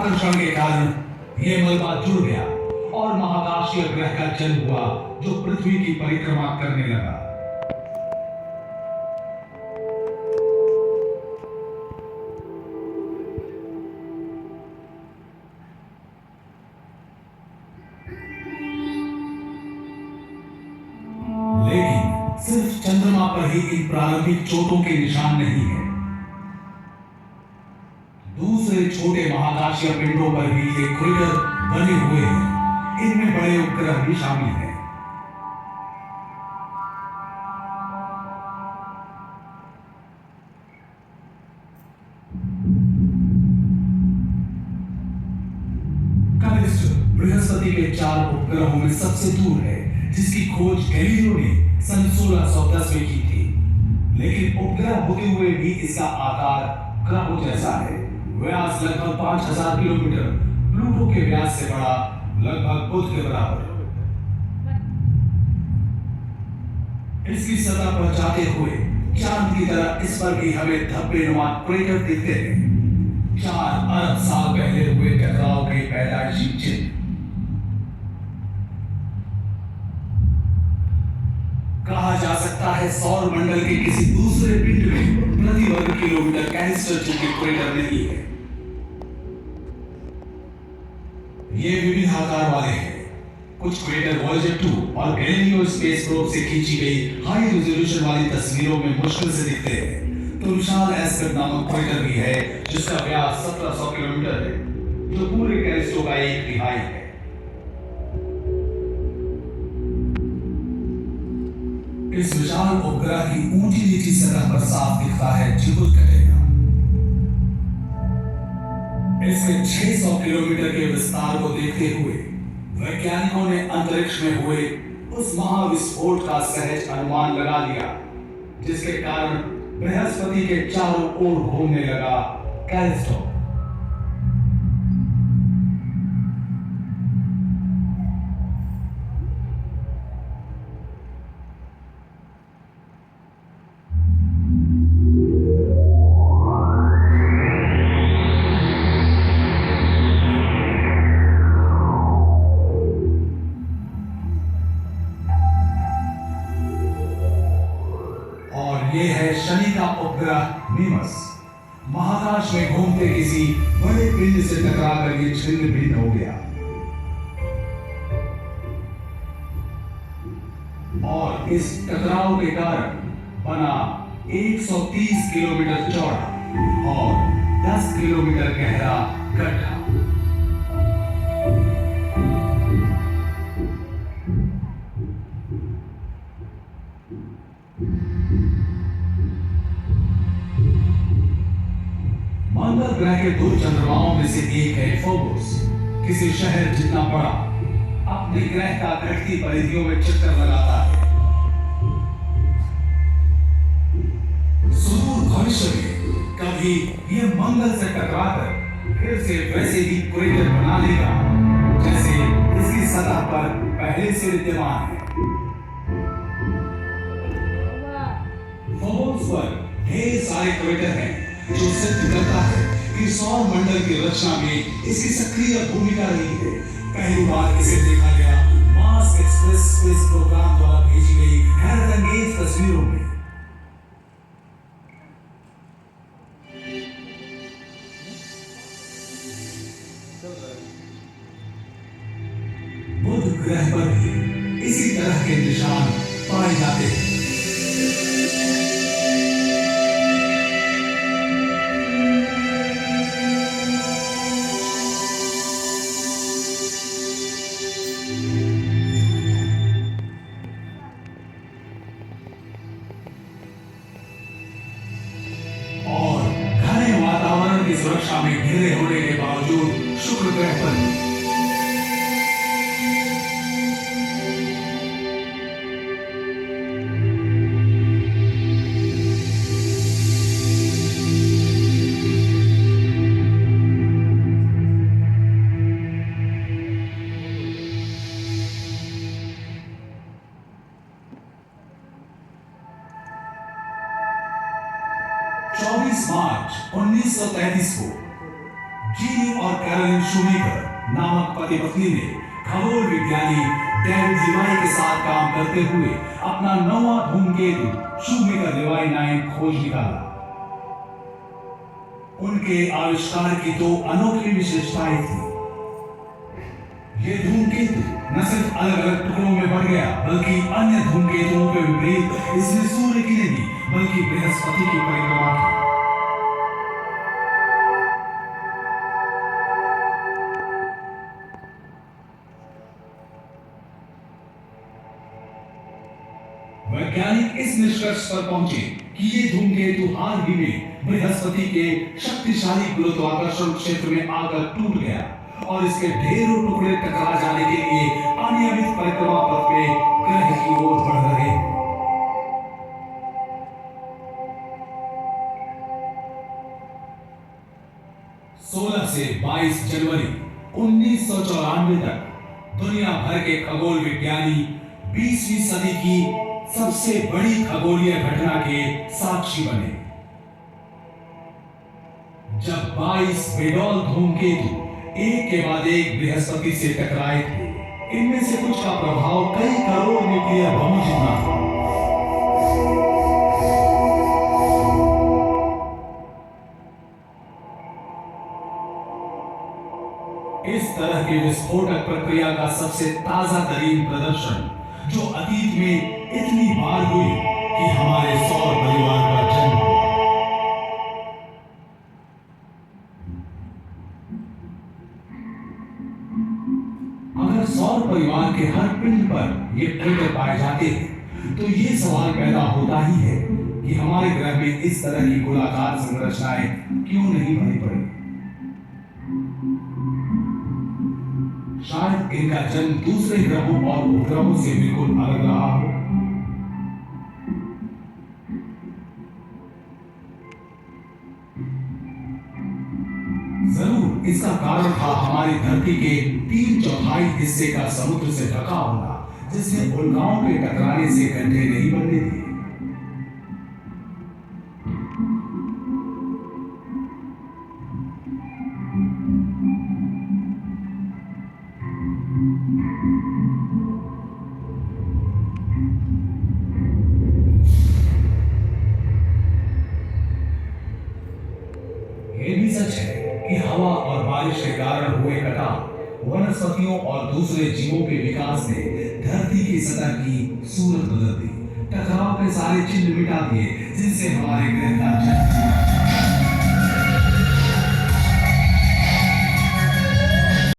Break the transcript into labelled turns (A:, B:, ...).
A: गुरुत्वाकर्षण के कारण यह मलबा जुड़ गया और महाकाशीय ग्रह का जन्म हुआ जो पृथ्वी की परिक्रमा करने लगा। लेकिन सिर्फ चंद्रमा पर ही इन प्रारंभिक चोटों के निशान नहीं है। दूसरे छोटे महाकाशीय पिंडों पर भी ये क्रेटर बने हुए हैं। इनमें बड़े उपग्रह भी शामिल हैं। कैलिस्टो बृहस्पति के 4 उपग्रहों में सबसे दूर है, जिसकी खोज गैलीलियो ने सन 1610 में की थी। लेकिन उपग्रह होते हुए भी इसका आकार ग्रहों जैसा है। व्यास लगभग 5000 किलोमीटर, प्लूटो के व्यास से बड़ा, लगभग बुध के बराबर। इसकी सतह पर जाते हुए चांद की तरह इस पर भी हमें धब्बेनुमा क्रेटर दिखते हैं। 4 अरब साल पहले हुए टकराव के पैदाइशी चिन्ह। कहा जा सकता है सौर मंडल के किसी दूसरे पिंड में प्रति वर्ग किलोमीटर कैलिस्टर के क्रेटर नहीं है। ये विविध आकार वाले हैं। कुछ क्रेटर वॉयेजर 2 और गैलीलियो स्पेस प्रोब से खींची गई हाई रेजोल्यूशन वाली तस्वीरों में मुश्किल से दिखते हैं। तो विशाल एस्कट नामक क्रेटर भी है, जिसका व्यास 1700 किलोमीटर है, जो पूरे कैलिस्टो का 1/3 है। इस विशाल उपग्रह की ऊंची नीची सतह पर साफ दिखता है जिबुत कटेगा। इसके 600 किलोमीटर के विस्तार को देखते हुए वैज्ञानिकों ने अंतरिक्ष में हुए उस महाविस्फोट का सहज अनुमान लगा लिया, जिसके कारण बृहस्पति के चारों ओर घूमने लगा कैलिस्टो। ये है शनि का उपग्रह मीमस। महाकाश में घूमते किसी बड़े पिंड से टकराकर ये छिन्न भिन्न हो गया और इस टकराव के कारण बना 130 किलोमीटर चौड़ा और 10 किलोमीटर गहरा गड्ढा। मंगल ग्रह के 2 चंद्रमाओं में से एक है फोबोस। किसी शहर जितना बड़ा, अपने ग्रह का घटती परिधियों में चक्कर लगाता है। सुदूर भविष्य में कभी ये मंगल से टकराकर फिर से वैसे ही क्रेटर बना लेगा जैसे इसकी सतह पर पहले से विद्यमान है। फोबोस पर ढेर सारे क्रेटर हैं, जो सिद्ध करता है कि सौर मंडल की रचना में इसकी सक्रिय भूमिका रही है। पहली बार इसे देखा गया मार्स एक्सप्रेस स्पेस प्रोग्राम द्वारा भेजी गई हैरतअंगेज तस्वीरों में। बुध ग्रह पर भी इसी तरह के निशान पाए जाते हैं। सुरक्षा में घिरे होने के बावजूद शुक्र ग्रह पर 24 मार्च 1933 को जीनी और कैरोलिन शूमेकर नामक पति पत्नी ने खगोल विज्ञानी डेविड लीवाई के साथ काम करते हुए अपना 9वां धूमकेतु शूमेकर लीवाई 9 खोज निकाला। उनके आविष्कार की दो अनोखी विशेषताएं थी। ये धूमकेतु न सिर्फ अलग अलग टुकड़ों में बढ़ गया, बल्कि अन्य धूमकेतुओं के विपरीत इसने सूर्य की नहीं बल्कि बृहस्पति की परिक्रमा की। वैज्ञानिक इस निष्कर्ष पर पहुंचे कि ये धूमकेतु हाल ही में बृहस्पति के शक्तिशाली गुरुत्वाकर्षण क्षेत्र में आकर टूट गया और इसके ढेरों टुकड़े टकरा जाने के लिए अनियमित परिक्रमा पथ पे ग्रह की ओर बढ़ रहे हैं। 16 से 22 जनवरी 1994 तक दुनिया भर के खगोल विज्ञानी 20वीं सदी की सबसे बड़ी खगोलीय घटना के साक्षी बने, जब 22 बेडौल धूमकेतु एक के बाद एक बृहस्पति से टकराए थे। इनमें से कुछ का प्रभाव कई करोड़ न्यूक्लियर बमों जितना था। इस तरह के विस्फोटक प्रक्रिया का सबसे ताजा तरीन प्रदर्शन जो अतीत में इतनी बार हुई कि हमारे सौर परिवार का जन्म हुआ। अगर सौर परिवार के हर पिंड पर ये क्रेटर पाए जाते हैं तो ये सवाल पैदा होता ही है कि हमारे ग्रह में इस तरह की गोलाकार संरचनाएं क्यों नहीं बनी पड़ी। शायद इनका जन्म दूसरे ग्रहों और उपग्रहों से बिल्कुल अलग रहा हो। जरूर इसका कारण था हमारी धरती के 3/4 हिस्से का समुद्र से ढका होना, जिसमें उल्काओं के टकराने से गड्ढे नहीं बनते थे। ये भी सच है कि हवा और बारिश के कारण हुए कटाव वनस्पतियों और दूसरे जीवों के विकास ने धरती की सतह की सूरत बदल दी, टकराव के सारे चिन्ह मिटा दिए जिनसे हमारे ग्रह का जन्म हुआ।